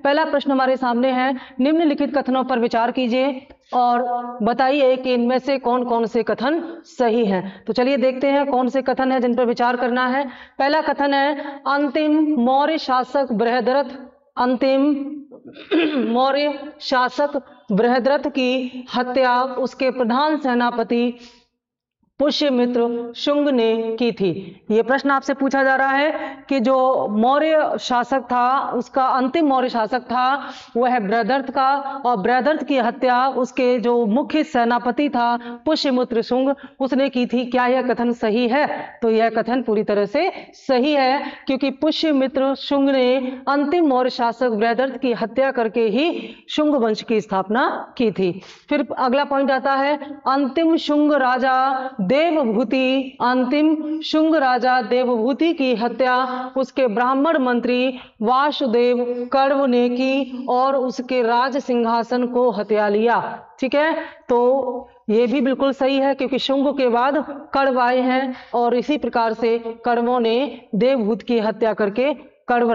पहला प्रश्न हमारे सामने है, निम्नलिखित कथनों पर विचार कीजिए और बताइए कि इनमें से कौन कौन से कथन सही हैं। तो चलिए देखते हैं कौन से कथन है जिन पर विचार करना है। पहला कथन है, अंतिम मौर्य शासक बृहद्रथ की हत्या उसके प्रधान सेनापति पुष्यमित्र शुंग ने की थी। ये प्रश्न आपसे पूछा जा रहा है कि जो मौर्य शासक था, उसका अंतिम मौर्य शासक था वह बृहद्रथ का, और बृहद्रथ की हत्या उसके जो मुख्य सेनापति था पुष्यमित्र शुंग, उसने की थी। क्या यह कथन सही है? तो यह कथन पूरी तरह से सही है, क्योंकि पुष्यमित्र शुंग ने अंतिम मौर्य शासक बृहद्रथ की हत्या करके ही शुंग वंश की स्थापना की थी। फिर अगला पॉइंट आता है, अंतिम शुंग राजा देवभूति की हत्या उसके ब्राह्मण मंत्री वासुदेव कर्व ने की और उसके राज सिंहासन को हत्या लिया। ठीक है, तो ये भी बिल्कुल सही है, क्योंकि शुंग के बाद कण्व आए हैं और इसी प्रकार से कण्वों ने देवभूत की हत्या करके कण्व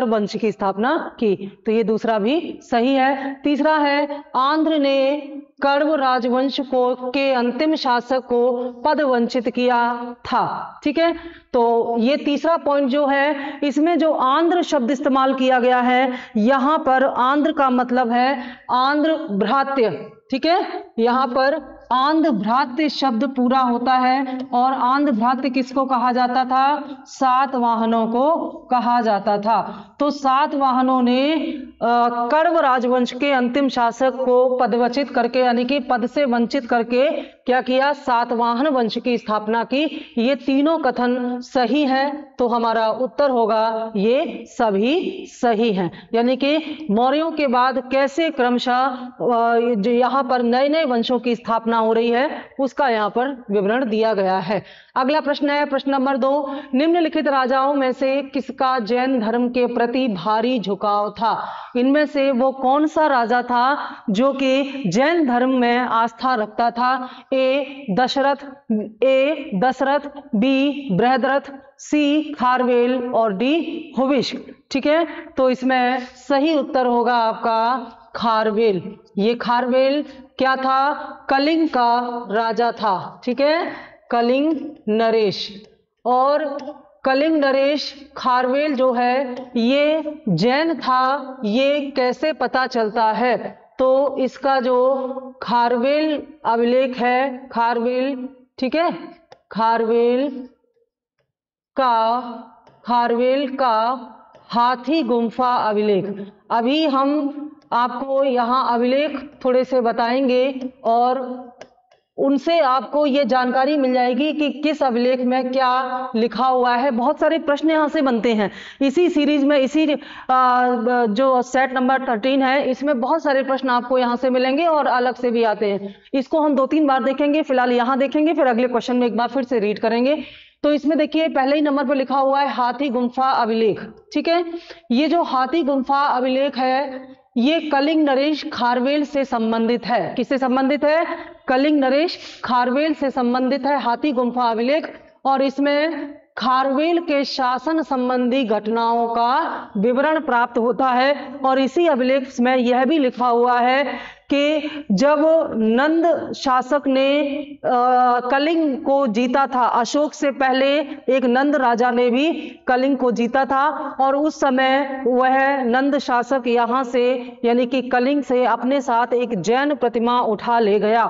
वंश की स्थापना की। तो ये दूसरा भी सही है। तीसरा है, आंध्र ने कण्व राजवंश के अंतिम शासक को पद वंचित किया था। ठीक है, तो ये तीसरा पॉइंट जो है, इसमें जो आंध्र शब्द इस्तेमाल किया गया है, यहां पर आंध्र का मतलब है आंध्र भ्रात्य। ठीक है, यहां पर आंध्र भ्रात्य शब्द पूरा होता है, और आंध्र भ्रात्य किसको कहा जाता था? सातवाहनों को कहा जाता था। तो सातवाहनों ने कण्व राजवंश के अंतिम शासक को पदवचित करके, यानी कि पद से वंचित करके क्या किया? सातवाहन वंश की स्थापना की। ये तीनों कथन सही है, तो हमारा उत्तर होगा ये सभी सही हैं। यानी कि मौर्यों के बाद कैसे क्रमशः जो यहाँ पर नए नए वंशों की स्थापना हो रही है, उसका यहाँ पर विवरण दिया गया है। अगला प्रश्न है, प्रश्न नंबर 2, निम्नलिखित राजाओं में से किसका जैन धर्म के प्रति भारी झुकाव था? इनमें से वो कौन सा राजा था जो कि जैन धर्म में आस्था रखता था? ए दशरथ, बी बृहद्रथ, सी खारवेल और डी हुविष्क। ठीक है, तो इसमें सही उत्तर होगा आपका खारवेल। ये खारवेल क्या था? कलिंग का राजा था। ठीक है, कलिंग नरेश। और कलिंग नरेश खारवेल जो है ये जैन था। ये कैसे पता चलता है? तो इसका जो खारवेल अभिलेख है, खारवेल, ठीक है, खारवेल का हाथी गुम्फा अभिलेख। अभी हम आपको यहाँ अभिलेख थोड़े से बताएंगे और उनसे आपको ये जानकारी मिल जाएगी कि किस अभिलेख में क्या लिखा हुआ है। बहुत सारे प्रश्न यहाँ से बनते हैं इसी सीरीज में, इसी जो सेट नंबर 13 है, इसमें बहुत सारे प्रश्न आपको यहाँ से मिलेंगे और अलग से भी आते हैं। इसको हम 2-3 बार देखेंगे, फिलहाल यहाँ देखेंगे, फिर अगले क्वेश्चन में एक बार फिर से रीड करेंगे। तो इसमें देखिए पहले ही नंबर पर लिखा हुआ है हाथी गुम्फा अभिलेख। ठीक है, ये जो हाथी गुम्फा अभिलेख है, ये कलिंग नरेश खारवेल से संबंधित है। किससे संबंधित है? कलिंग नरेश खारवेल से संबंधित है हाथी गुम्फा अभिलेख। और इसमें खारवेल के शासन संबंधी घटनाओं का विवरण प्राप्त होता है। और इसी अभिलेख में यह भी लिखा हुआ है कि जब नंद शासक ने कलिंग को जीता था, अशोक से पहले एक नंद राजा ने भी कलिंग को जीता था, और उस समय वह नंद शासक यहाँ से यानी कि कलिंग से अपने साथ एक जैन प्रतिमा उठा ले गया,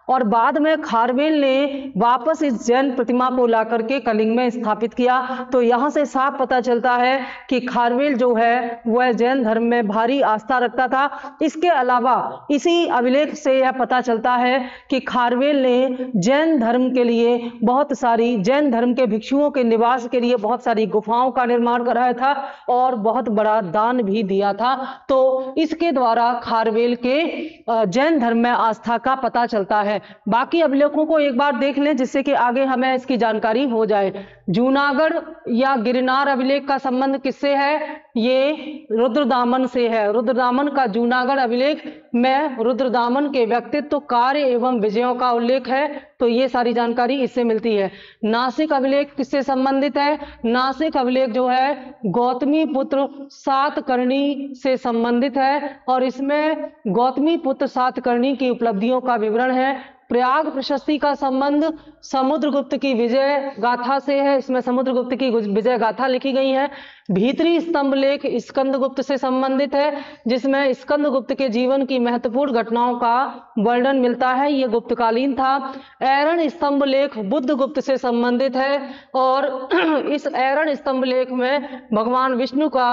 और बाद में खारवेल ने वापस इस जैन प्रतिमा को ला करके कलिंग में स्थापित किया। तो यहाँ से साफ पता चलता है कि खारवेल जो है वह जैन धर्म में भारी आस्था रखता था। इसके अलावा इसी अभिलेख से यह पता चलता है कि खारवेल ने जैन धर्म के लिए बहुत सारी, जैन धर्म के भिक्षुओं के निवास के लिए बहुत सारी गुफाओं का निर्माण कराया था और बहुत बड़ा दान भी दिया था। तो इसके द्वारा खारवेल के जैन धर्म में आस्था का पता चलता है। बाकी अभिलेखों को एक बार देख लें जिससे कि आगे हमें इसकी जानकारी हो जाए। जूनागढ़ या गिरनार अभिलेख का संबंध किससे है? ये रुद्रदामन से है। रुद्रदामन का जूनागढ़ अभिलेख में रुद्रदामन के व्यक्तित्व, कार्य एवं विजयों का उल्लेख है। तो ये सारी जानकारी इससे मिलती है। नासिक अभिलेख किससे संबंधित है? नासिक अभिलेख जो है गौतमी पुत्र सातकर्णी से संबंधित है और इसमें गौतमी पुत्र सातकर्णी की उपलब्धियों का विवरण है। प्रयाग प्रशस्ति का संबंध समुद्रगुप्त की विजय गाथा से है। इसमें समुद्रगुप्त की विजय गाथा लिखी गई है। भीतरी स्तंभ लेख स्कंदगुप्त से संबंधित है, जिसमें स्कंदगुप्त के जीवन की महत्वपूर्ण घटनाओं का वर्णन मिलता है। ये गुप्तकालीन था। ऐरण स्तंभ लेख बुद्धगुप्त से संबंधित है और इस ऐरण स्तंभ लेख में भगवान विष्णु का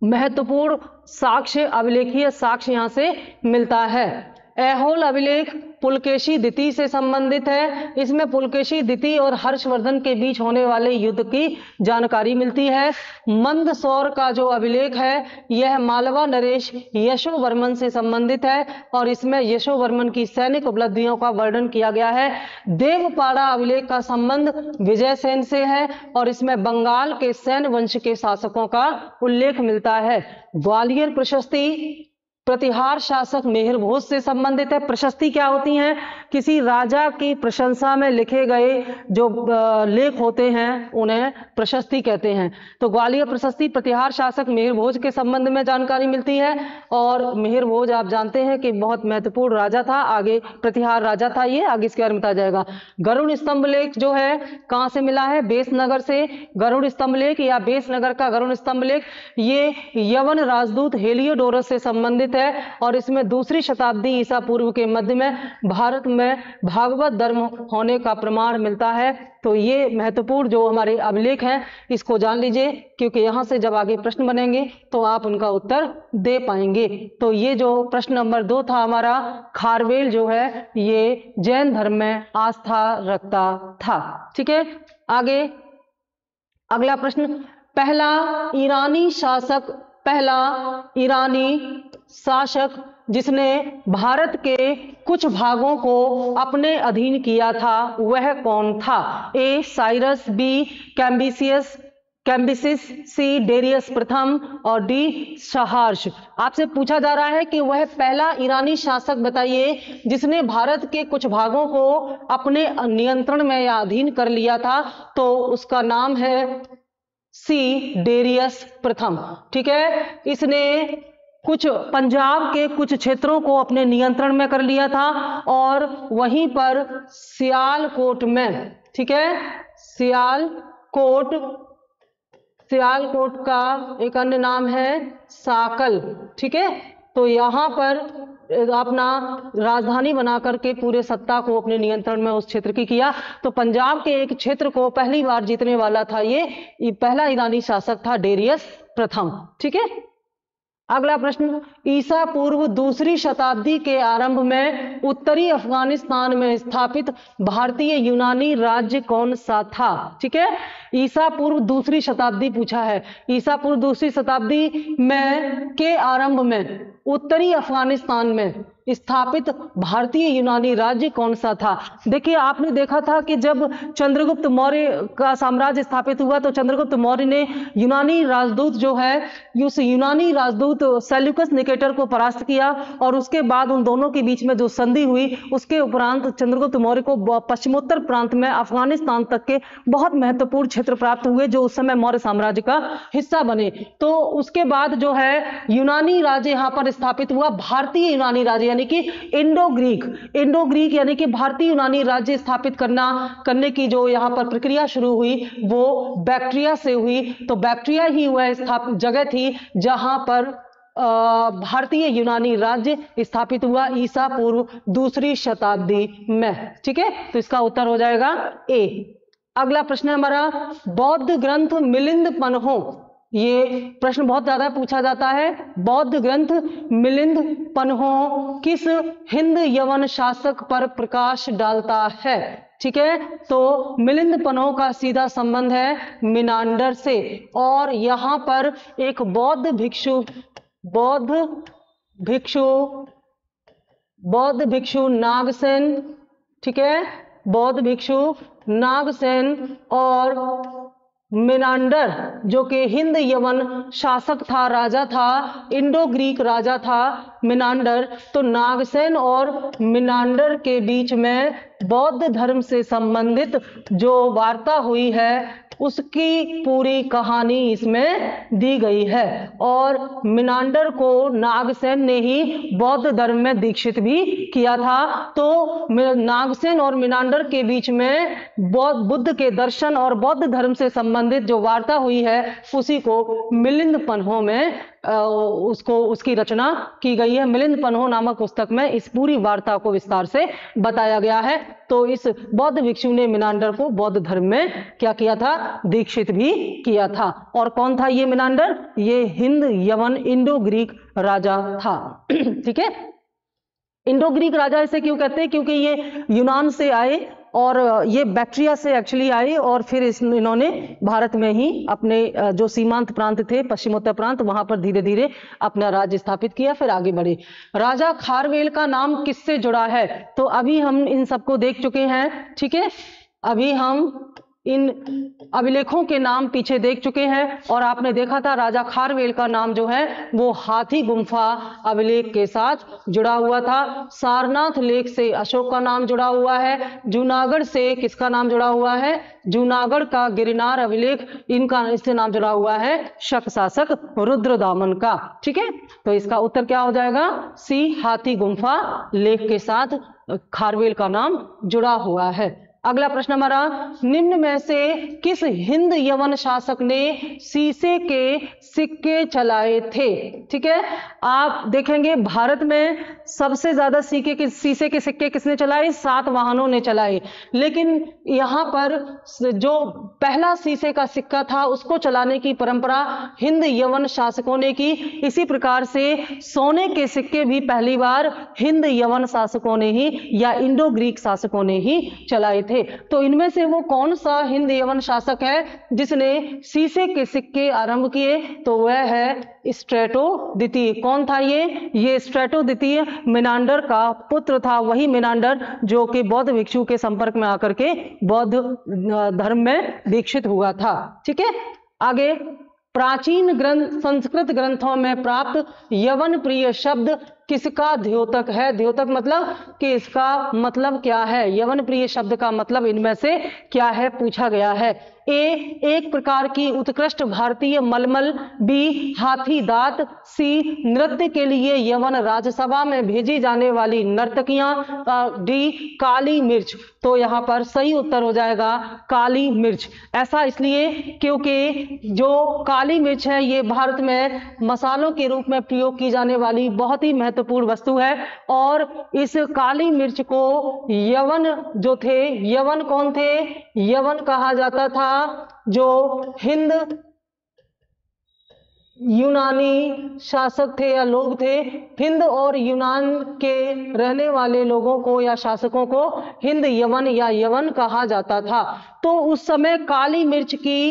महत्वपूर्ण साक्ष्य, अभिलेखीय साक्ष्य यहां से मिलता है। ऐहोल अभिलेख पुलकेशी द्वितीय से संबंधित है। इसमें पुलकेशी द्वितीय और हर्षवर्धन के बीच होने वाले युद्ध की जानकारी मिलती है। मंदसौर का जो अभिलेख है यह मालवा नरेश यशोवर्मन से संबंधित है और इसमें यशोवर्मन की सैनिक उपलब्धियों का वर्णन किया गया है। देवपाड़ा अभिलेख का संबंध विजयसेन से है और इसमें बंगाल के सैन्य वंश के शासकों का उल्लेख मिलता है। ग्वालियर प्रशस्ति प्रतिहार शासक मिहिर भोज से संबंधित है। प्रशस्ति क्या होती हैं? किसी राजा की प्रशंसा में लिखे गए जो लेख होते हैं उन्हें प्रशस्ति कहते हैं। तो ग्वालियर प्रशस्ति प्रतिहार शासक मिहिर भोज के संबंध में जानकारी मिलती है और मिहिर भोज आप जानते हैं कि बहुत महत्वपूर्ण राजा था, आगे प्रतिहार राजा था ये, आगे इसके बारे में बताया जाएगा। गरुड़ स्तंभ लेख जो है कहाँ से मिला है? बेसनगर से। गरुड़ स्तंभ लेख या बेसनगर का गरुड़ स्तंभ लेख ये यवन राजदूत हेलियोडोरस से संबंधित है और इसमें दूसरी शताब्दी ईसा पूर्व के मध्य में भारत में भागवत धर्म होने का प्रमाण मिलता है। तो ये महत्वपूर्ण जो हमारे अभिलेख हैं इसको जान लीजिए, क्योंकि यहाँ से जब आगे प्रश्न बनेंगे तो आप उनका उत्तर दे पाएंगे। तो ये जो प्रश्न नंबर 2 था हमारा, खारवेल जो है ये जैन धर्म में आस्था रखता था। ठीक है, आगे अगला प्रश्न, पहला ईरानी शासक जिसने भारत के कुछ भागों को अपने अधीन किया था वह कौन था? ए साइरस, बी कैम्बिसिस, सी डेरियस प्रथम और डी सहर्ष। आपसे पूछा जा रहा है कि वह पहला ईरानी शासक बताइए जिसने भारत के कुछ भागों को अपने नियंत्रण में या अधीन कर लिया था। तो उसका नाम है सी डेरियस प्रथम। ठीक है, इसने कुछ पंजाब के कुछ क्षेत्रों को अपने नियंत्रण में कर लिया था और वहीं पर सियालकोट में, ठीक है, सियालकोट का एक अन्य नाम है साकल। ठीक है, तो यहाँ पर अपना राजधानी बना करके पूरे सत्ता को अपने नियंत्रण में उस क्षेत्र की किया। तो पंजाब के एक क्षेत्र को पहली बार जीतने वाला था ये पहला ईरानी शासक था डेरियस प्रथम। ठीक है, अगला प्रश्न, ईसा पूर्व दूसरी शताब्दी के आरंभ में उत्तरी अफगानिस्तान में स्थापित भारतीय यूनानी राज्य कौन सा था? ठीक है, ईसा पूर्व दूसरी शताब्दी पूछा है। ईसा पूर्व दूसरी शताब्दी में के आरंभ में उत्तरी अफगानिस्तान में स्थापित भारतीय यूनानी राज्य कौन सा था? देखिए, आपने देखा था कि जब चंद्रगुप्त मौर्य का साम्राज्य स्थापित हुआ तो चंद्रगुप्त मौर्य ने यूनानी राजदूत जो है उस यूनानी राजदूत सेल्यूकस निकेटर को परास्त किया और उसके बाद उन दोनों के बीच में जो संधि हुई उसके उपरांत चंद्रगुप्त मौर्य को पश्चिमोत्तर प्रांत में अफगानिस्तान तक के बहुत महत्वपूर्ण क्षेत्र प्राप्त हुए जो उस समय मौर्य साम्राज्य का हिस्सा बने। तो उसके बाद जो है यूनानी राज्य यहाँ पर स्थापित हुआ, भारतीय यूनानी राज्य यानी कि इंडो ग्रीक यानी कि भारतीय यूनानी राज्य स्थापित करने की जो यहाँ पर प्रक्रिया शुरू हुई वो बैक्ट्रिया से हुई। तो बैक्ट्रिया ही वह जगह थी जहां पर भारतीय यूनानी राज्य स्थापित हुआ ईसा पूर्व दूसरी शताब्दी में। ठीक है, तो इसका उत्तर हो जाएगा ए। अगला प्रश्न है हमारा, बौद्ध ग्रंथ मिलिंद पन्हों, ये प्रश्न बहुत ज्यादा पूछा जाता है। बौद्ध ग्रंथ मिलिंद पन्हों किस हिंद यवन शासक पर प्रकाश डालता है? ठीक है, तो मिलिंद पन्हों का सीधा संबंध है मिनांडर से और यहां पर एक बौद्ध भिक्षु नागसेन, ठीक है, बौद्ध भिक्षु नागसेन और मिनांडर जो कि हिंद यवन शासक था, राजा था, इंडो ग्रीक राजा था मिनांडर। तो नागसेन और मिनांडर के बीच में बौद्ध धर्म से संबंधित जो वार्ता हुई है उसकी पूरी कहानी इसमें दी गई है। और मिनांडर को नागसेन ने ही बौद्ध धर्म में दीक्षित भी किया था। तो नागसेन और मिनांडर के बीच में बुद्ध के दर्शन और बौद्ध धर्म से संबंधित जो वार्ता हुई है उसी को मिलिंद पन्हो में उसकी रचना की गई है। मिलिंद पन्हो नामक पुस्तक में इस पूरी वार्ता को विस्तार से बताया गया है। तो इस बौद्ध भिक्षु ने मिनांडर को बौद्ध धर्म में क्या किया था, दीक्षित भी किया था। और कौन था ये मिनांडर? ये हिंद यवन इंडो ग्रीक राजा था। ठीक है, इंडो ग्रीक राजा इसे क्यों कहते हैं? क्योंकि ये यूनान से आए और ये बैक्ट्रिया से एक्चुअली आए और फिर इन्होंने भारत में ही अपने जो सीमांत प्रांत थे, पश्चिमोत्तर प्रांत, वहां पर धीरे धीरे अपना राज्य स्थापित किया, फिर आगे बढ़े। राजा खारवेल का नाम किससे जुड़ा है? तो अभी हम इन सबको देख चुके हैं। ठीक है, अभी हम इन अभिलेखों के नाम पीछे देख चुके हैं और आपने देखा था राजा खारवेल का नाम जो है वो हाथी गुम्फा अभिलेख के साथ जुड़ा हुआ था। सारनाथ लेख से अशोक का नाम जुड़ा हुआ है। जूनागढ़ से किसका नाम जुड़ा हुआ है? जूनागढ़ का गिरनार अभिलेख, इनका इससे नाम जुड़ा हुआ है शक शासक रुद्रदामन का। ठीक है, तो इसका उत्तर क्या हो जाएगा? सी, हाथी गुम्फा लेख के साथ खारवेल का नाम जुड़ा हुआ है। अगला प्रश्न हमारा, निम्न में से किस हिंद यवन शासक ने शीशे के सिक्के चलाए थे? ठीक है, आप देखेंगे भारत में सबसे ज्यादा शीशे के सिक्के किसने चलाए? सातवाहनों ने चलाए। लेकिन यहाँ पर जो पहला शीशे का सिक्का था उसको चलाने की परंपरा हिंद यवन शासकों ने की। इसी प्रकार से सोने के सिक्के भी पहली बार हिंद यवन शासकों ने ही या इंडो ग्रीक शासकों ने ही चलाए थे। तो इनमें से वो कौन सा हिंद यवन शासक है जिसने शीशे के सिक्के आरंभ किए? तो वह है स्ट्रेटो द्वितीय। कौन था ये स्ट्रेटो द्वितीय मिनांडर का पुत्र था। वही मिनांडर जो कि बौद्ध भिक्षु के संपर्क में आकर के बौद्ध धर्म में दीक्षित हुआ था। ठीक है, आगे, प्राचीन ग्रंथ संस्कृत ग्रंथों में प्राप्त यवन प्रिय शब्द किसका द्योतक है? द्योतक मतलब कि इसका मतलब क्या है? यवन प्रिय शब्द का मतलब इनमें से क्या है पूछा गया है। ए, एक प्रकार की उत्कृष्ट भारतीय मलमल। बी, हाथी दांत। सी, नृत्य के लिए यवन राजसभा में भेजी जाने वाली नर्तकियां। डी, काली मिर्च। तो यहाँ पर सही उत्तर हो जाएगा काली मिर्च। ऐसा इसलिए क्योंकि जो काली मिर्च है ये भारत में मसालों के रूप में प्रयोग की जाने वाली बहुत ही महत्वपूर्ण वस्तु है। और इस काली मिर्च को यवन जो थे, यवन कौन थे? यवन कहा जाता था जो हिंद यूनानी शासक थे या लोग थे। हिंद और यूनान के रहने वाले लोगों को या शासकों को हिंद यवन या यवन कहा जाता था। तो उस समय काली मिर्च की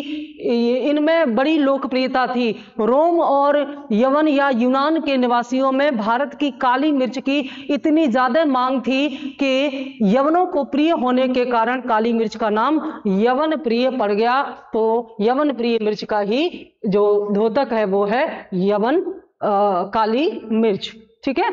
इनमें बड़ी लोकप्रियता थी। रोम और यवन या यूनान के निवासियों में भारत की काली मिर्च की इतनी ज्यादा मांग थी कि यवनों को प्रिय होने के कारण काली मिर्च का नाम यवन प्रिय पड़ गया। तो यवन प्रिय मिर्च का ही जो द्योतक है वो है यवन काली मिर्च। ठीक है,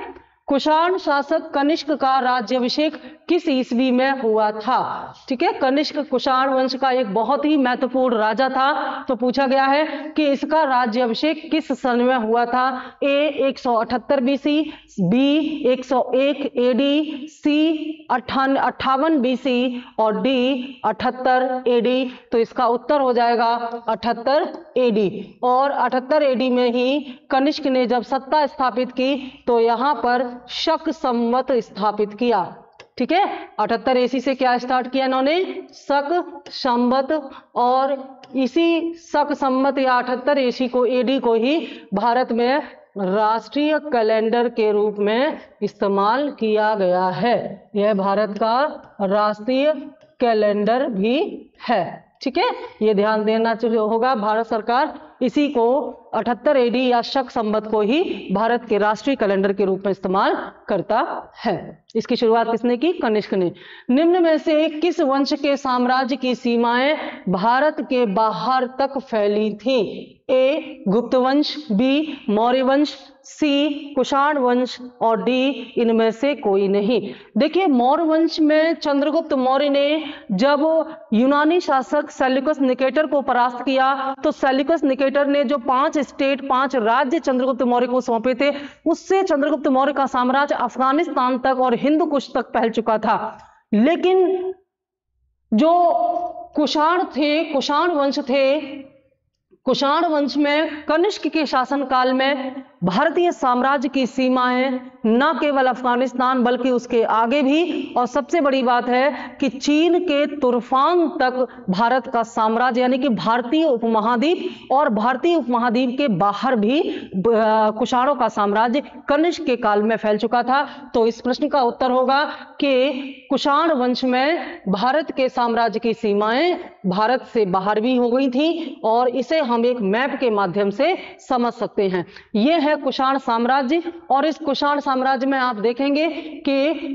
कुषाण शासक कनिष्क का राज्याभिषेक किस ईस्वी में हुआ था? ठीक है, कनिष्क कुषाण वंश का एक बहुत ही महत्वपूर्ण राजा था। तो पूछा गया है कि इसका राज्याभिषेक किस सन में हुआ था? A, 178 BC. B, 101 AD. C, 58 BC और डी, 78 एडी। तो इसका उत्तर हो जाएगा 78 एडी। और 78 एडी में ही कनिष्क ने जब सत्ता स्थापित की तो यहाँ पर शक संवत स्थापित किया। ठीक है, 78 एसी से क्या स्टार्ट किया इन्होंने? शक संवत। और इसी शक संवत या 78 एसी को, एडी को ही भारत में राष्ट्रीय कैलेंडर के रूप में इस्तेमाल किया गया है। यह भारत का राष्ट्रीय कैलेंडर भी है। ठीक है, ये ध्यान देना होगा। भारत सरकार इसी को 78 एडी या शक संवत को ही भारत के राष्ट्रीय कैलेंडर के रूप में इस्तेमाल करता है। इसकी शुरुआत किसने की? कनिष्क ने। निम्न में से किस वंश के साम्राज्य की सीमाएं भारत के बाहर तक फैली थी? ए गुप्त वंश, बी मौर्य वंश, सी कुषाण वंश और डी इनमें से कोई नहीं। देखिए, मौर्य वंश में चंद्रगुप्त मौर्य ने जब यूनानी शासक सेल्यूकस निकेटर को परास्त किया तो सेल्यूकस निकेटर ने जो 5 राज्य चंद्रगुप्त मौर्य को सौंपे थे, उससे चंद्रगुप्त मौर्य का साम्राज्य अफगानिस्तान तक और हिंदू कुश तक फैल चुका था। लेकिन जो कुषाण थे, कुषाण वंश थे, कुषाण वंश में कनिष्क के शासनकाल में भारतीय साम्राज्य की सीमाएं न केवल अफगानिस्तान बल्कि उसके आगे भी, और सबसे बड़ी बात है कि चीन के तुर्फान तक भारत का साम्राज्य यानी कि भारतीय उपमहाद्वीप और भारतीय उपमहाद्वीप के बाहर भी कुषाणों का साम्राज्य कनिष्क के काल में फैल चुका था। तो इस प्रश्न का उत्तर होगा कि कुषाण वंश में भारत के साम्राज्य की सीमाएं भारत से बाहर भी हो गई थी, और इसे हम एक मैप के माध्यम से समझ सकते हैं। यह है कुषाण साम्राज्य, और इस कुषाण साम्राज्य में आप देखेंगे कि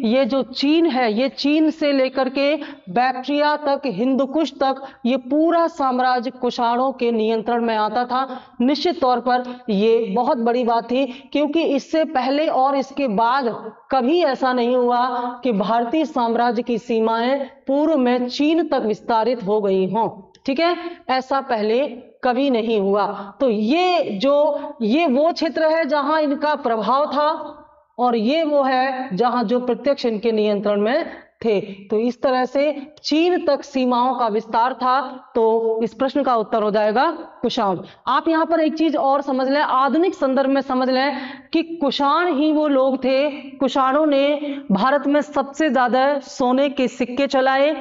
ये जो चीन है, ये चीन से लेकर के बैक्ट्रिया तक, हिंदुकुश तक, ये पूरा साम्राज्य कुषाणों के नियंत्रण में आता था। निश्चित तौर पर ये बहुत बड़ी बात थी, क्योंकि इससे पहले और इसके बाद कभी ऐसा नहीं हुआ कि भारतीय साम्राज्य की सीमाएं पूर्व में चीन तक विस्तारित हो गई हों। ठीक है, ऐसा पहले कभी नहीं हुआ। तो ये वो क्षेत्र है जहां इनका प्रभाव था, और ये वो है जहां जो प्रत्यक्ष इनके नियंत्रण में थे। तो इस तरह से चीन तक सीमाओं का विस्तार था। तो इस प्रश्न का उत्तर हो जाएगा कुषाण। आप यहां पर एक चीज और समझ लें, आधुनिक संदर्भ में समझ लें कि कुषाण ही वो लोग थे, कुषाणों ने भारत में सबसे ज्यादा सोने के सिक्के चलाए,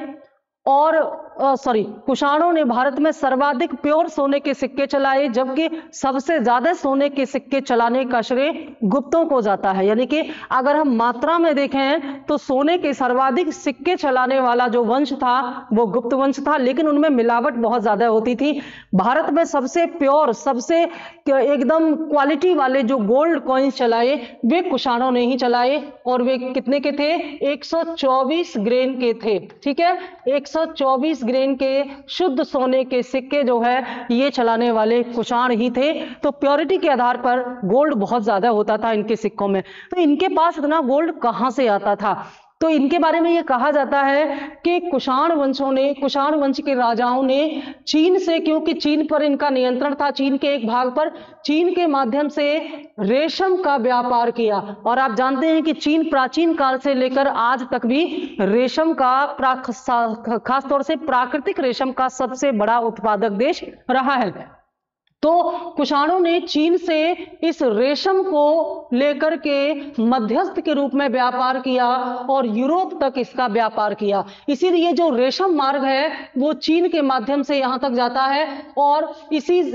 और कुषाणों ने भारत में सर्वाधिक प्योर सोने के सिक्के चलाए, जबकि सबसे ज्यादा सोने के सिक्के चलाने का श्रेय गुप्तों को जाता है। यानी कि अगर हम मात्रा में देखें तो सोने के सर्वाधिक सिक्के चलाने वाला जो वंश था वो गुप्त वंश था, लेकिन उनमें मिलावट बहुत ज्यादा होती थी। भारत में सबसे प्योर, सबसे एकदम क्वालिटी वाले जो गोल्ड कॉइन्स चलाए वे कुषाणों ने ही चलाए, और वे कितने के थे? 124 ग्रेन के थे। ठीक है, 124 ग्रेन के शुद्ध सोने के सिक्के जो है ये चलाने वाले कुषाण ही थे। तो प्योरिटी के आधार पर गोल्ड बहुत ज्यादा होता था इनके सिक्कों में। तो इनके पास इतना गोल्ड कहां से आता था? तो इनके बारे में ये कहा जाता है कि कुषाण वंश के राजाओं ने चीन से, क्योंकि चीन पर इनका नियंत्रण था, चीन के एक भाग पर, चीन के माध्यम से रेशम का व्यापार किया। और आप जानते हैं कि चीन प्राचीन काल से लेकर आज तक भी रेशम का, खासतौर से प्राकृतिक रेशम का सबसे बड़ा उत्पादक देश रहा है। तो कुषाणों ने चीन से इस रेशम को लेकर के मध्यस्थ के रूप में व्यापार किया और यूरोप तक इसका व्यापार किया। इसीलिए जो रेशम मार्ग है वो चीन के माध्यम से यहां तक जाता है, और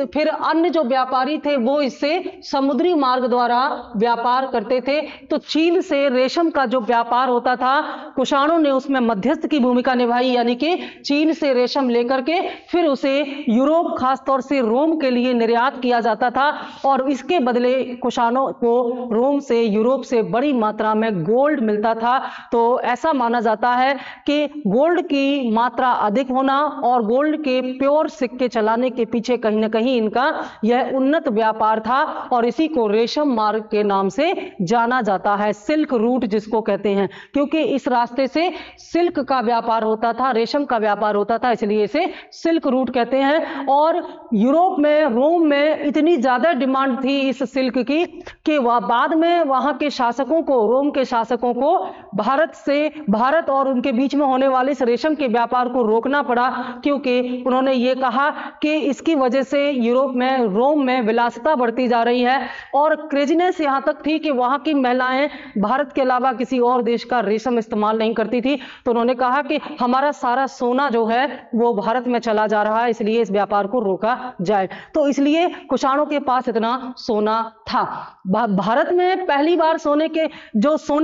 फिर अन्य जो व्यापारी थे वो इससे समुद्री मार्ग द्वारा व्यापार करते थे। तो चीन से रेशम का जो व्यापार होता था, कुषाणों ने उसमें मध्यस्थ की भूमिका निभाई, यानी कि चीन से रेशम लेकर के फिर उसे यूरोप, खासतौर से रोम के लिए निर्यात किया जाता था, और इसके बदले कुषाणों को रोम से, यूरोप से बड़ी मात्रा में गोल्ड मिलता था। तो ऐसा माना जाता है कि गोल्ड की मात्रा अधिक होना और गोल्ड के प्योर सिक्के चलाने के पीछे कहीं ना कहीं इनका यह उन्नत व्यापार था, और इसी को रेशम मार्ग के नाम से जाना जाता है, सिल्क रूट जिसको कहते हैं, क्योंकि इस रास्ते से सिल्क का व्यापार होता था, रेशम का व्यापार होता था, इसलिए इसे सिल्क रूट कहते हैं। और यूरोप में, रोम में इतनी ज्यादा डिमांड थी इस सिल्क की कि वह बाद में वहां के शासकों को, रोम के शासकों को भारत और उनके बीच में होने वाले इस रेशम के व्यापार को रोकना पड़ा, क्योंकि उन्होंने ये कहा कि इसकी वजह से यूरोप में, रोम में विलासिता बढ़ती जा रही है, और क्रेजीनेस यहां तक थी कि वहां की महिलाएं भारत के अलावा किसी और देश का रेशम इस्तेमाल नहीं करती थी। तो उन्होंने कहा कि हमारा सारा सोना जो है वो भारत में चला जा रहा है, इसलिए इस व्यापार को रोका जाए। तो इसलिए कुषाणों के पास इतना सोना था। भारत में पहली बार सोने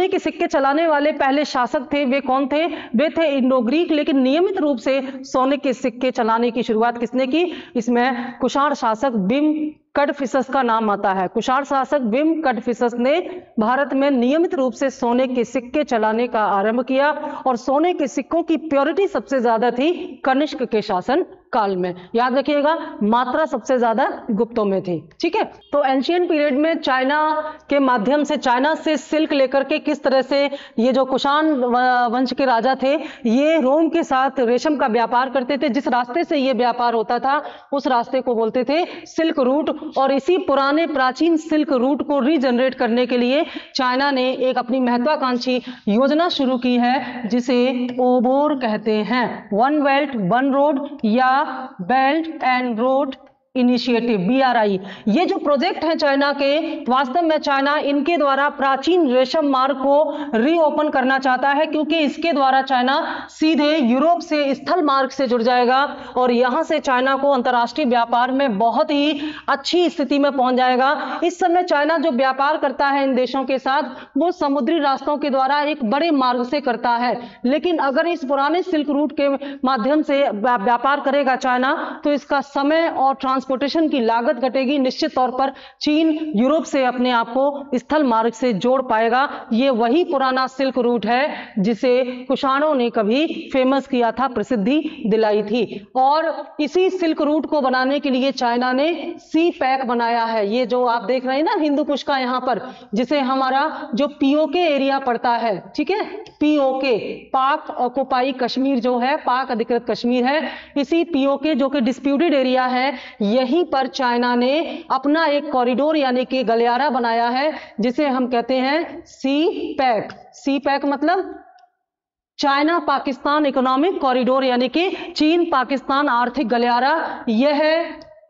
के सिक्के चलाने वाले पहले शासक थे, वे कौन थे? वे थे इंडो ग्रीक। लेकिन नियमित रूप से सोने के सिक्के चलाने की शुरुआत किसने की? इसमें कुषाण शासक बिम कडफिसस का नाम आता है। कुषाण शासक विम कडफिसस ने भारत में नियमित रूप से सोने के सिक्के चलाने का आरंभ किया और सोने के सिक्कों की प्योरिटी सबसे ज्यादा थी कनिष्क के शासन काल में। याद रखिएगा, मात्रा सबसे ज्यादा गुप्तों में थी। ठीक है, तो एंशियंट पीरियड में चाइना के माध्यम से, चाइना से सिल्क लेकर के किस तरह से ये जो कुषाण वंश के राजा थे ये रोम के साथ रेशम का व्यापार करते थे। जिस रास्ते से ये व्यापार होता था उस रास्ते को बोलते थे सिल्क रूट, और इसी पुराने प्राचीन सिल्क रूट को रीजनरेट करने के लिए चाइना ने एक अपनी महत्वाकांक्षी योजना शुरू की है जिसे ओबोर कहते हैं, वन बेल्ट वन रोड या belt and road initiative, BRI। ये जो प्रोजेक्ट है चाइना के, वास्तव में चाइना इनके द्वारा प्राचीन रेशम मार्ग को रीओपन करना चाहता है, क्योंकि इसके द्वारा चाइना सीधे यूरोप से स्थल मार्ग से जुड़ जाएगा और यहां से चाइना को अंतर्राष्ट्रीय व्यापार में बहुत ही अच्छी स्थिति में पहुंच जाएगा। इस समय चाइना जो व्यापार करता है इन देशों के साथ वो समुद्री रास्तों के द्वारा एक बड़े मार्ग से करता है, लेकिन अगर इस पुराने सिल्क रूट के माध्यम से व्यापार करेगा चाइना तो इसका समय और ट्रांसपोर्टेशन की लागत घटेगी। निश्चित तौर पर चीन यूरोप से अपने आप को स्थल मार्ग से जोड़ पाएगा। ये वही पुराना सिल्क रूट है जिसे कुषाणों ने कभी फेमस किया था, प्रसिद्धि दिलाई थी। और इसी सिल्क रूट को बनाने के लिए चाइना ने सी पैक बनाया है। ये जो आप देख रहे हैं ना हिंदू कुश का यहाँ पर, जिसे हमारा जो पीओके एरिया पड़ता है, ठीक है, पीओके पाक ऑक्युपाई कश्मीर जो है, पाक अधिकृत कश्मीर है, इसी पीओके जो कि डिस्प्यूटेड एरिया है, यहीं पर चाइना ने अपना एक कॉरिडोर यानी कि गलियारा बनाया है जिसे हम कहते हैं सी पैक। सी पैक मतलब चाइना पाकिस्तान इकोनॉमिक कॉरिडोर यानी कि चीन पाकिस्तान आर्थिक गलियारा। यह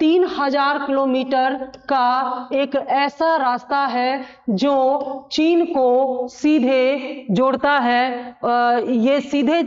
3000 किलोमीटर का एक ऐसा रास्ता है जो चीन को सीधे जोड़ता है। ये सीधे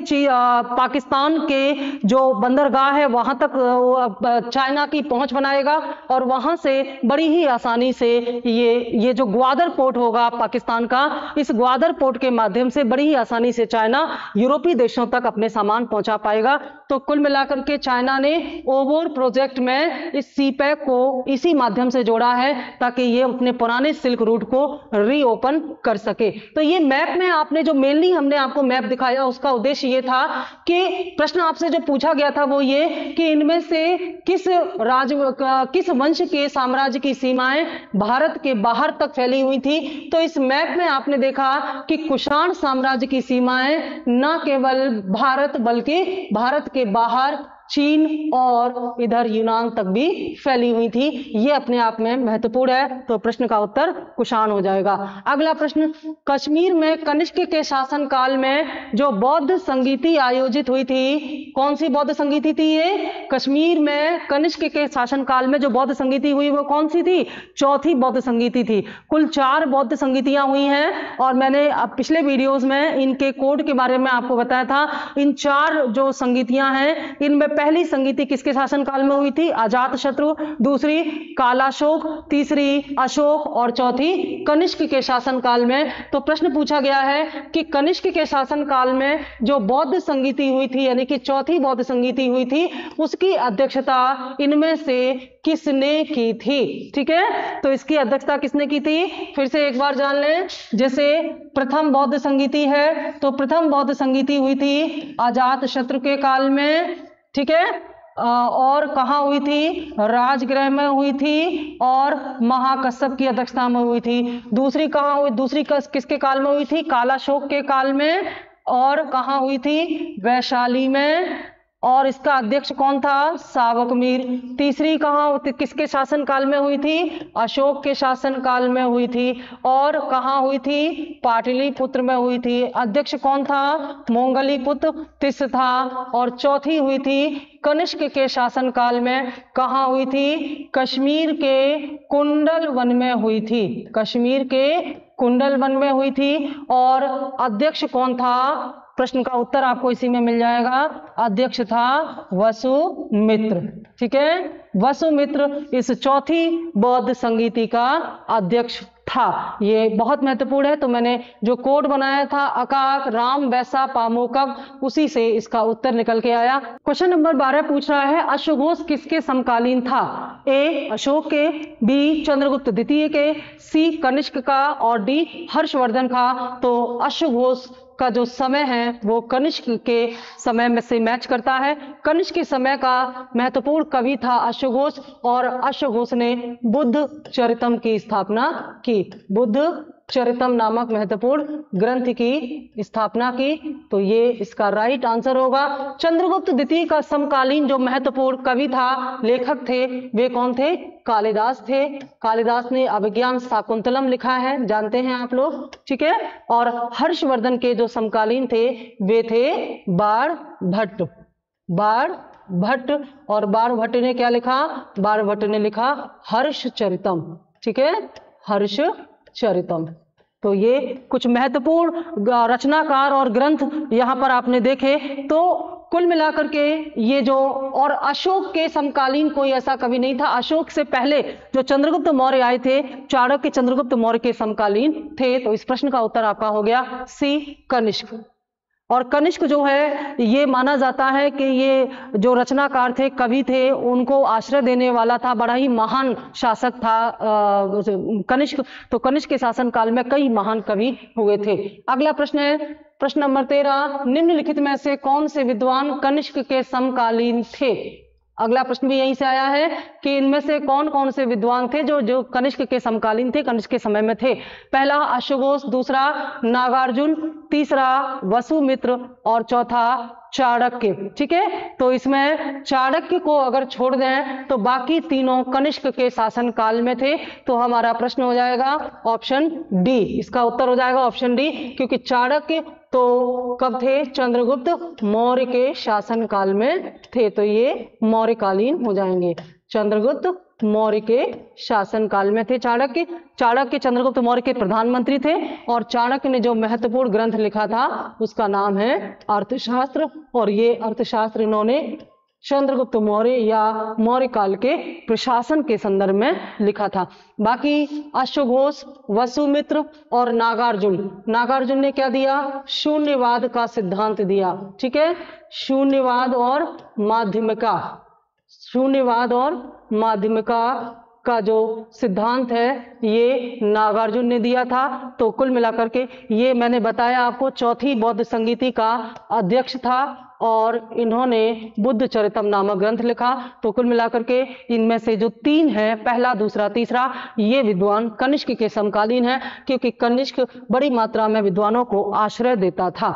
पाकिस्तान के जो बंदरगाह है वहां तक चाइना की पहुंच बनाएगा और वहां से बड़ी ही आसानी से ये जो ग्वादर पोर्ट होगा पाकिस्तान का, इस ग्वादर पोर्ट के माध्यम से बड़ी ही आसानी से चाइना यूरोपीय देशों तक अपने सामान पहुंचा पाएगा। तो कुल मिलाकर के चाइना ने ओबोर प्रोजेक्ट में इस सी पैक को इसी माध्यम से जोड़ा है ताकि ये अपने पुराने सिल्क रूट को रीओपन कर सके। तो ये मैप में आपने जो मेनली हमने आपको मैप दिखाया उसका उद्देश्य ये था कि प्रश्न आपसे जो पूछा गया था वो ये कि इनमें से किस वंश के साम्राज्य की सीमाएं भारत के बाहर तक फैली हुई थी। तो इस मैप में आपने देखा कि कुषाण साम्राज्य की सीमाएं न केवल भारत बल्कि भारत के बाहर चीन और इधर यूनान तक भी फैली हुई थी। ये अपने आप में महत्वपूर्ण है। तो प्रश्न का उत्तर कुषाण हो जाएगा। अगला प्रश्न, कश्मीर में कनिष्क के शासन काल में जो बौद्ध संगीति आयोजित हुई थी, कौन सी बौद्ध संगीति थी ये? कश्मीर में कनिष्क के शासन काल में जो बौद्ध संगीति हुई वो कौन सी थी? चौथी बौद्ध संगीति थी। कुल 4 बौद्ध संगीतियां हुई हैं और मैंने पिछले वीडियोज में इनके कोड के बारे में आपको बताया था। इन 4 जो संगीतियां हैं इनमें पहली संगीति किसके शासन काल में हुई थी? अजातशत्रु, दूसरी कालाशोक, तीसरी अशोक और चौथी कनिष्क के शासन काल में। तो प्रश्न पूछा गया है कि कनिष्क के शासन काल में जो बौद्ध संगीति हुई थी यानी कि चौथी बौद्ध संगीति हुई थी उसकी अध्यक्षता इनमें से किसने की थी? ठीक है, तो इसकी अध्यक्षता किसने की थी? फिर से एक बार जान लें। जैसे प्रथम बौद्ध संगीति है तो प्रथम बौद्ध संगीति हुई थी अजातशत्रु के काल में, ठीक है, और कहाँ हुई थी? राजगृह में हुई थी और महाकश्यप की अध्यक्षता में हुई थी। दूसरी कहाँ हुई? दूसरी किसके काल में हुई थी? कालाशोक के काल में। और कहाँ हुई थी? वैशाली में। और इसका अध्यक्ष कौन था? सावकमीर। तीसरी कहाँ किसके शासन काल में हुई थी? अशोक के शासन काल में हुई थी। और कहाँ हुई थी? पाटलिपुत्र में हुई थी। अध्यक्ष कौन था? मोंगलीपुत्र तिस्स था। और चौथी हुई थी कनिष्क के शासन काल में। कहाँ हुई थी? कश्मीर के कुंडल वन में हुई थी। कश्मीर के कुंडल वन में हुई थी। और अध्यक्ष कौन था? प्रश्न का उत्तर आपको इसी में मिल जाएगा। अध्यक्ष था वसुमित्र। ठीक है, वसुमित्र इस चौथी बौद्ध संगीति का अध्यक्ष था। ये बहुत महत्वपूर्ण है। तो मैंने जो कोड बनाया था अकाक राम वैसा पामोकक, उसी से इसका उत्तर निकल के आया। क्वेश्चन नंबर 12 पूछ रहा है अश्वघोष किसके समकालीन था? ए अशोक के, बी चंद्रगुप्त द्वितीय के, सी कनिष्क का और डी हर्षवर्धन का। तो अश्वघोष का जो समय है वो कनिष्क के समय में से मैच करता है। कनिष्क के समय का महत्वपूर्ण कवि था अश्वघोष, और अश्वघोष ने बुद्ध चरितम की स्थापना की। बुद्ध चरितम नामक महत्वपूर्ण ग्रंथ की स्थापना की। तो ये इसका राइट आंसर होगा। चंद्रगुप्त द्वितीय का समकालीन जो महत्वपूर्ण कवि था, लेखक थे, वे कौन थे? कालिदास थे। कालिदास ने अभिज्ञान शाकुंतलम लिखा है, जानते हैं आप लोग। ठीक है, और हर्षवर्धन के जो समकालीन थे वे थे बाणभट्ट। बाणभट्ट, और बाणभट्ट ने क्या लिखा? बाणभट्ट ने लिखा हर्षचरितम। ठीक है, हर्षचरितम। तो ये कुछ महत्वपूर्ण रचनाकार और ग्रंथ यहाँ पर आपने देखे। तो कुल मिलाकर के ये जो, और अशोक के समकालीन कोई ऐसा कवि नहीं था। अशोक से पहले जो चंद्रगुप्त मौर्य आए थे, चाणक्य चंद्रगुप्त मौर्य के समकालीन थे। तो इस प्रश्न का उत्तर आपका हो गया सी कनिष्क। और कनिष्क जो है ये माना जाता है कि ये जो रचनाकार थे, कवि थे, उनको आश्रय देने वाला था, बड़ा ही महान शासक था कनिष्क। तो कनिष्क के शासन काल में कई महान कवि हुए थे। अगला प्रश्न है प्रश्न नंबर 13, निम्नलिखित में से कौन से विद्वान कनिष्क के समकालीन थे? अगला प्रश्न भी यहीं से आया है कि इनमें से कौन कौन से विद्वान थे जो कनिष्क के समकालीन थे, कनिष्क के समय में थे। पहला अश्वघोष, दूसरा नागार्जुन, तीसरा वसुमित्र और चौथा चाणक्य। ठीक है, तो इसमें चाणक्य को अगर छोड़ दें तो बाकी तीनों कनिष्क के शासन काल में थे। तो हमारा प्रश्न हो जाएगा ऑप्शन डी। इसका उत्तर हो जाएगा ऑप्शन डी, क्योंकि चाणक्य तो कब थे? चंद्रगुप्त मौर्य के शासन काल में थे। तो ये मौर्यकालीन हो जाएंगे। चंद्रगुप्त मौर्य के शासन काल में थे चाणक्य। चाणक्य चंद्रगुप्त मौर्य के प्रधानमंत्री थे, और चाणक्य ने जो महत्वपूर्ण ग्रंथ लिखा था उसका नाम है अर्थशास्त्र। और ये अर्थशास्त्र इन्होंने चंद्रगुप्त मौर्य या मौर्य काल के प्रशासन के संदर्भ में लिखा था। बाकी अश्वघोष, वसुमित्र और नागार्जुन ने क्या दिया? शून्यवाद का सिद्धांत दिया। ठीक है, शून्यवाद और माध्यमिका। शून्यवाद और माध्यमिका का जो सिद्धांत है ये नागार्जुन ने दिया था। तो कुल मिलाकर के ये मैंने बताया आपको चौथी बौद्ध संगीति का अध्यक्ष था, और इन्होंने बुद्ध चरितम नामक ग्रंथ लिखा। तो कुल मिलाकर के इनमें से जो तीन हैं, पहला, दूसरा, तीसरा, ये विद्वान कनिष्क के समकालीन हैं, क्योंकि कनिष्क बड़ी मात्रा में विद्वानों को आश्रय देता था।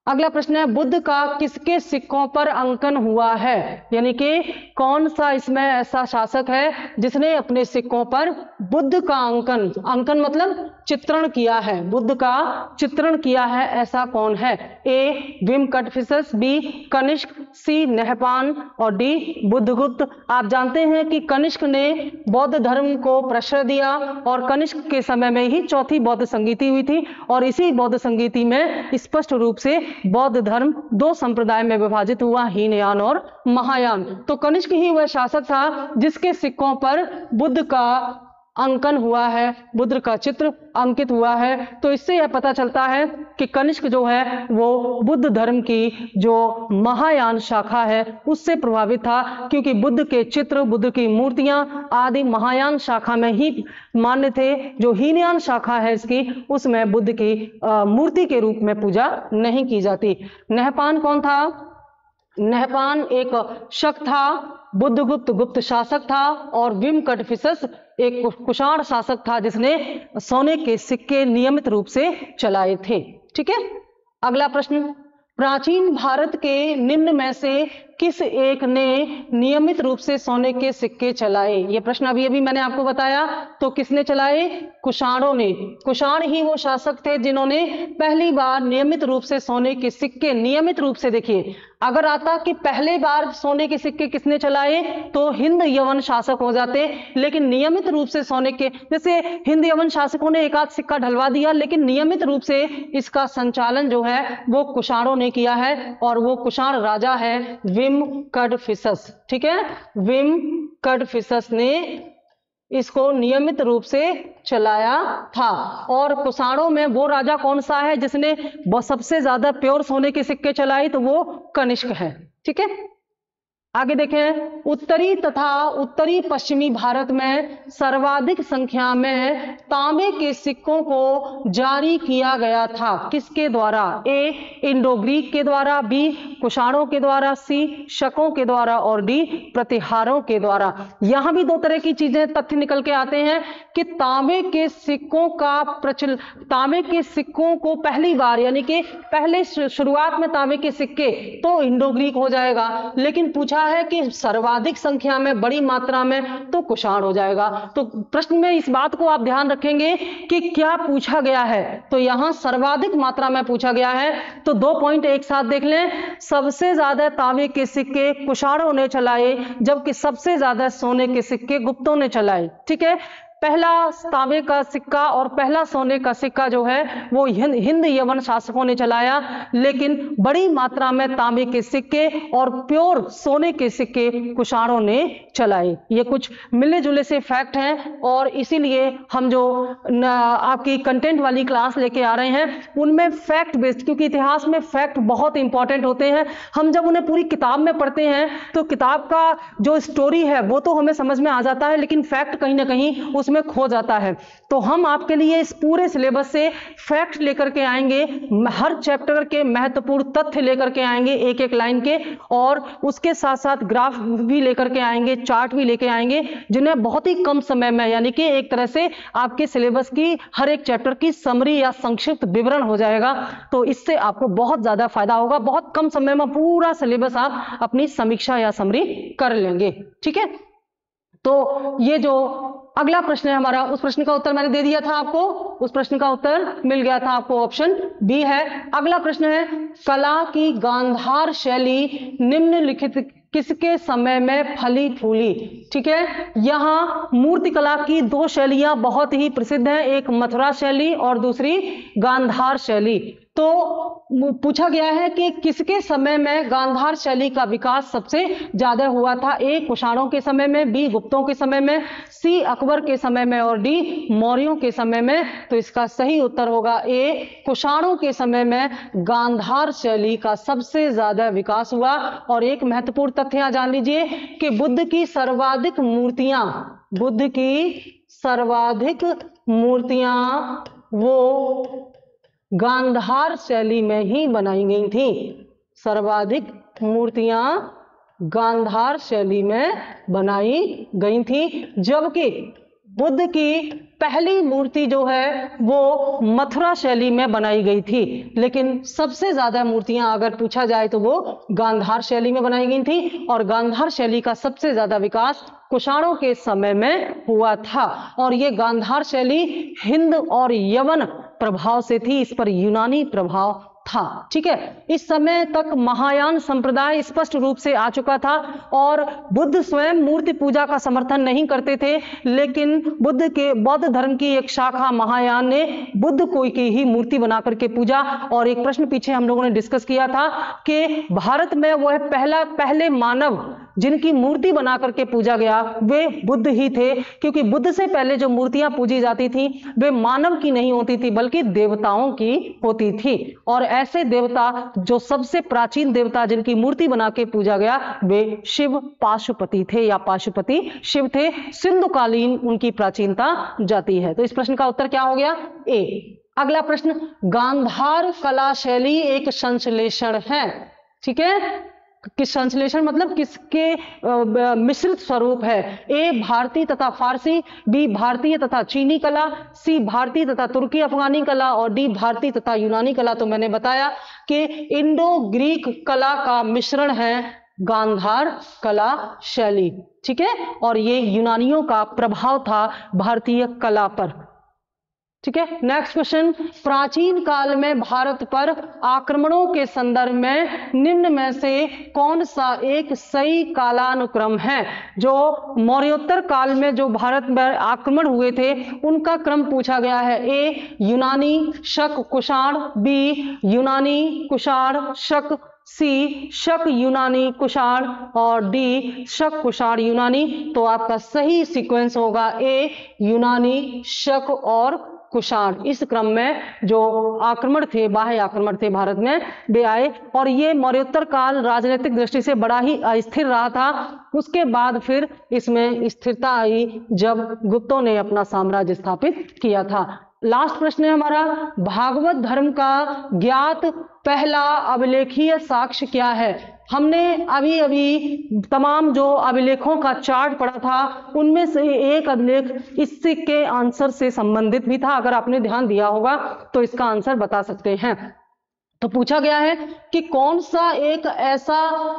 अगला प्रश्न है बुद्ध का किसके सिक्कों पर अंकन हुआ है? यानी कि कौन सा इसमें ऐसा शासक है जिसने अपने सिक्कों पर बुद्ध का अंकन मतलब चित्रण किया है, बुद्ध का चित्रण किया है, ऐसा कौन है? ए विम कटफिसस, बी कनिष्क, सी नहपान और डी बुद्धगुप्त। आप जानते हैं कि कनिष्क ने बौद्ध धर्म को प्रश्रय दिया, और कनिष्क के समय में ही चौथी बौद्ध संगीति हुई थी, और इसी बौद्ध संगीति में स्पष्ट रूप से बौद्ध धर्म दो संप्रदाय में विभाजित हुआ, हीनयान और महायान। तो कनिष्क ही वह शासक था जिसके सिक्कों पर बुद्ध का अंकन हुआ है, बुद्ध का चित्र अंकित हुआ है। तो इससे यह पता चलता है कि कनिष्क जो है वो बुद्ध धर्म की जो महायान शाखा है उससे प्रभावित था, क्योंकि बुद्ध के चित्र, बुद्ध की मूर्तियां आदि महायान शाखा में ही मान्य थे। जो हीनयान शाखा है इसकी, उसमें बुद्ध की मूर्ति के रूप में पूजा नहीं की जाती। नहपान कौन था? नहपान एक शक था, बुद्धगुप्त गुप्त शासक था, और विम कटफिसस एक कुषाण शासक था जिसने सोने के सिक्के नियमित रूप से चलाए थे। ठीक है, अगला प्रश्न, प्राचीन भारत के निम्न में से किस एक ने नियमित रूप से सोने के सिक्के चलाए? ये प्रश्न अभी अभी मैंने आपको बताया। तो किसने चलाए? कुषाणों ने। कुषाण ही वो शासक थे जिन्होंने पहली बार नियमित रूप से सोने के सिक्के, नियमित रूप से, देखिए अगर आता कि पहले बार सोने के सिक्के किसने चलाए तो हिंद यवन शासक हो जाते, लेकिन नियमित रूप से सोने के, जैसे हिंद यवन शासकों ने एक आध सिक्का ढलवा दिया, लेकिन नियमित रूप से इसका संचालन जो है वो कुषाणों ने किया है, और वो कुषाण राजा है विम कडफिसस। ठीक है, विम कडफिसस ने इसको नियमित रूप से चलाया था। और कुषाणों में वो राजा कौन सा है जिसने सबसे ज्यादा प्योर सोने के सिक्के चलाए? तो वो कनिष्क है। ठीक है, आगे देखें, उत्तरी तथा उत्तरी पश्चिमी भारत में सर्वाधिक संख्या में तांबे के सिक्कों को जारी किया गया था। किसके द्वारा? ए इंडो ग्रीक के द्वारा, बी कुषाणों के द्वारा, सी शकों के द्वारा और डी प्रतिहारों के द्वारा। यहां भी दो तरह की चीजें, तथ्य निकल के आते हैं कि तांबे के सिक्कों का प्रचलन, तांबे के सिक्कों को पहली बार, यानी कि पहले शुरुआत में तांबे के सिक्के तो इंडो ग्रीक हो जाएगा, लेकिन पूछा है कि सर्वाधिक संख्या में, बड़ी मात्रा में, तो कुषाण हो जाएगा। तो प्रश्न में इस बात को आप ध्यान रखेंगे कि क्या पूछा गया है, तो यहां सर्वाधिक मात्रा में पूछा गया है। तो 2 पॉइंट एक साथ देख लें, सबसे ज्यादा तांबे के सिक्के कुषाणों ने चलाए, जबकि सबसे ज्यादा सोने के सिक्के गुप्तों ने चलाए। ठीक है, पहला तांबे का सिक्का और पहला सोने का सिक्का जो है वो हिंद यवन शासकों ने चलाया, लेकिन बड़ी मात्रा में तांबे के सिक्के और प्योर सोने के सिक्के कुषाणों ने चलाए। ये कुछ मिले जुले से फैक्ट हैं, और इसीलिए हम जो आपकी कंटेंट वाली क्लास लेके आ रहे हैं उनमें फैक्ट बेस्ड, क्योंकि इतिहास में फैक्ट बहुत इंपॉर्टेंट होते हैं। हम जब उन्हें पूरी किताब में पढ़ते हैं तो किताब का जो स्टोरी है वो तो हमें समझ में आ जाता है, लेकिन फैक्ट कहीं ना कहीं उसमें खो जाता है। तो हम आपके लिए इस पूरे सिलेबस से फैक्ट लेकर के आएंगे, हर चैप्टर के महत्वपूर्ण तथ्य लेकर के आएंगे एक एक लाइन के, और उसके साथ साथ ग्राफ भी लेकर के आएंगे, चार्ट भी लेके आएंगे, जिन्हें बहुत ही कम समय में, यानी कि एक तरह से आपके सिलेबस की हर एक चैप्टर की समरी या संक्षिप्त विवरण हो जाएगा। तो इससे आपको बहुत ज्यादा फायदा होगा, बहुत कम समय में पूरा सिलेबस आप अपनी समीक्षा या समरी कर लेंगे। ठीक है, तो ये जो अगला प्रश्न है हमारा, उस प्रश्न का उत्तर मैंने दे दिया था आपको, उस प्रश्न का उत्तर मिल गया था आपको, ऑप्शन बी है। अगला प्रश्न है, कला की गांधार शैली निम्नलिखित किसके समय में फली फूली? ठीक है, यहाँ मूर्ति कला की 2 शैलियां बहुत ही प्रसिद्ध हैं, एक मथुरा शैली और दूसरी गांधार शैली। तो पूछा गया है कि किसके समय में गांधार शैली का विकास सबसे ज्यादा हुआ था? ए कुषाणों के समय में, बी गुप्तों के समय में, सी अकबर के समय में और डी मौर्यों के समय में। तो इसका सही उत्तर होगा ए कुषाणों के समय में गांधार शैली का सबसे ज्यादा विकास हुआ। और एक महत्वपूर्ण तथ्य यहां जान लीजिए कि बुद्ध की सर्वाधिक मूर्तियां वो गांधार शैली में ही बनाई गई थी। सर्वाधिक मूर्तियां गांधार शैली में बनाई गई थी, जबकि बुद्ध की पहली मूर्ति जो है वो मथुरा शैली में बनाई गई थी। लेकिन सबसे ज्यादा मूर्तियां अगर पूछा जाए तो वो गांधार शैली में बनाई गई थी, और गांधार शैली का सबसे ज्यादा विकास कुषाणों के समय में हुआ था। और ये गांधार शैली हिंद और यवन प्रभाव से थी, इस पर यूनानी प्रभाव था। ठीक है, इस समय तक महायान संप्रदाय स्पष्ट रूप से आ चुका था, और बुद्ध स्वयं मूर्ति पूजा का समर्थन नहीं करते थे, लेकिन बौद्ध धर्म की एक शाखा महायान ने बुद्ध को की ही मूर्ति बना करके पूजा। और एक प्रश्न पीछे हम लोगों ने डिस्कस किया था कि भारत में वह पहले मानव जिनकी मूर्ति बना करके पूजा गया वे बुद्ध ही थे, क्योंकि बुद्ध से पहले जो मूर्तियां पूजी जाती थी वे मानव की नहीं होती थी बल्कि देवताओं की होती थी। और ऐसे देवता, जो सबसे प्राचीन देवता जिनकी मूर्ति बना के पूजा गया, वे शिव पाशुपति थे या पाशुपति शिव थे। सिंधुकालीन उनकी प्राचीनता जाती है। तो इस प्रश्न का उत्तर क्या हो गया? ए। अगला प्रश्न, गांधार कला शैली एक संश्लेषण है। ठीक है, किस संश्लेषण मतलब किसके मिश्रित स्वरूप है? ए भारतीय तथा फारसी, बी भारतीय तथा चीनी कला, सी भारतीय तथा तुर्की अफगानी कला और डी भारतीय तथा यूनानी कला। तो मैंने बताया कि इंडो ग्रीक कला का मिश्रण है गांधार कला शैली। ठीक है, और ये यूनानियों का प्रभाव था भारतीय कला पर। ठीक है, नेक्स्ट क्वेश्चन, प्राचीन काल में भारत पर आक्रमणों के संदर्भ में निम्न में से कौन सा एक सही कालानुक्रम है? जो मौर्योत्तर काल में जो भारत में आक्रमण हुए थे उनका क्रम पूछा गया है। ए यूनानी, शक, कुषाण, बी यूनानी, कुषाण, शक, सी शक, यूनानी, कुषाण, और डी शक, कुषाण, यूनानी। तो आपका सही सीक्वेंस होगा ए यूनानी, शक और कुषाण। इस क्रम में जो आक्रमण थे, बाह्य आक्रमण थे भारत में, वे आए। और ये मौर्योत्तर काल राजनीतिक दृष्टि से बड़ा ही अस्थिर रहा था। उसके बाद फिर इसमें स्थिरता आई जब गुप्तों ने अपना साम्राज्य स्थापित किया था। लास्ट प्रश्न है हमारा, भागवत धर्म का ज्ञात पहला अभिलेखीय साक्ष्य क्या है? हमने अभी अभी तमाम जो अभिलेखों का चार्ट पढ़ा था उनमें से एक अभिलेख इसी के आंसर से संबंधित भी था। अगर आपने ध्यान दिया होगा तो इसका आंसर बता सकते हैं। तो पूछा गया है कि कौन सा एक ऐसा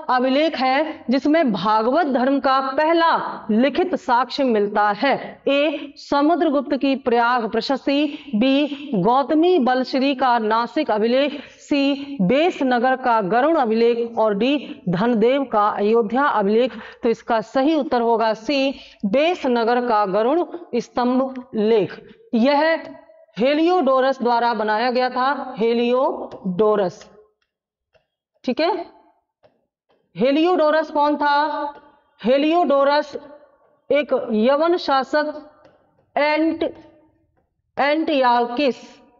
अभिलेख है जिसमें भागवत धर्म का पहला लिखित साक्ष्य मिलता है? ए समुद्रगुप्त की प्रयाग प्रशस्ति, बी गौतमी बलश्री का नासिक अभिलेख, सी बेस नगर का गरुड़ अभिलेख, और डी धनदेव का अयोध्या अभिलेख। तो इसका सही उत्तर होगा सी बेस नगर का गरुड़ स्तंभ लेख। यह हेलियोडोरस द्वारा बनाया गया था, हेलियोडोरस। ठीक है, हेलियोडोरस कौन था? हेलियोडोरस एक यवन शासक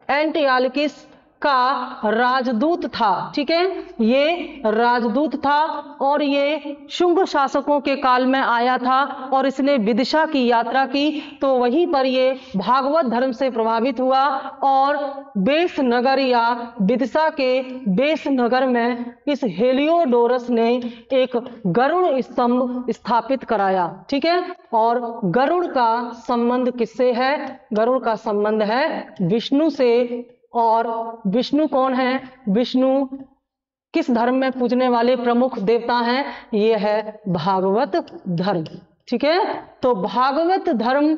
एंटियालकिस का राजदूत था। ठीक है, ये राजदूत था और ये शुंग शासकों के काल में आया था और इसने विदिशा की यात्रा की। तो वहीं पर ये भागवत धर्म से प्रभावित हुआ और बेस नगर या विदिशा के बेस नगर में इस हेलियोडोरस ने एक गरुड़ स्तंभ स्थापित कराया। ठीक है, और गरुड़ का संबंध किससे है? गरुड़ का संबंध है विष्णु से। और विष्णु कौन है? विष्णु किस धर्म में पूजने वाले प्रमुख देवता हैं? ये है भागवत धर्म। ठीक है, तो भागवत धर्म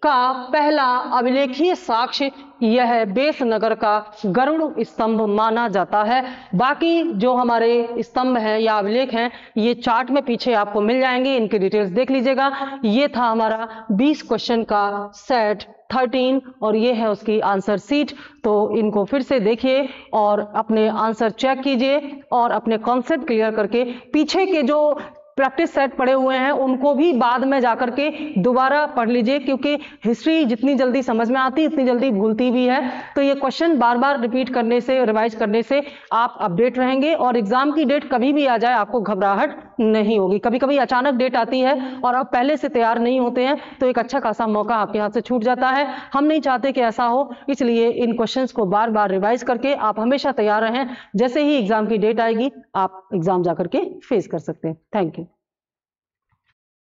का पहला अभिलेखीय साक्ष्य यह बेस नगर का गरुड़ स्तंभ माना जाता है। बाकी जो हमारे स्तंभ हैं या अभिलेख हैं ये चार्ट में पीछे आपको मिल जाएंगे, इनकी डिटेल्स देख लीजिएगा। ये था हमारा 20 क्वेश्चन का सेट 13 और ये है उसकी आंसर सीट। तो इनको फिर से देखिए और अपने आंसर चेक कीजिए और अपने कॉन्सेप्ट क्लियर करके पीछे के जो प्रैक्टिस सेट पड़े हुए हैं उनको भी बाद में जाकर के दोबारा पढ़ लीजिए, क्योंकि हिस्ट्री जितनी जल्दी समझ में आती उतनी जल्दी भूलती भी है। तो ये क्वेश्चन बार बार रिपीट करने से, रिवाइज करने से आप अपडेट रहेंगे और एग्जाम की डेट कभी भी आ जाए आपको घबराहट नहीं होगी। कभी कभी अचानक डेट आती है और आप पहले से तैयार नहीं होते हैं तो एक अच्छा खासा मौका आपके हाथ से छूट जाता है। हम नहीं चाहते कि ऐसा हो, इसलिए इन क्वेश्चंस को बार बार रिवाइज करके आप हमेशा तैयार रहें। जैसे ही एग्जाम की डेट आएगी आप एग्जाम जाकर के फेस कर सकते हैं। Thank you.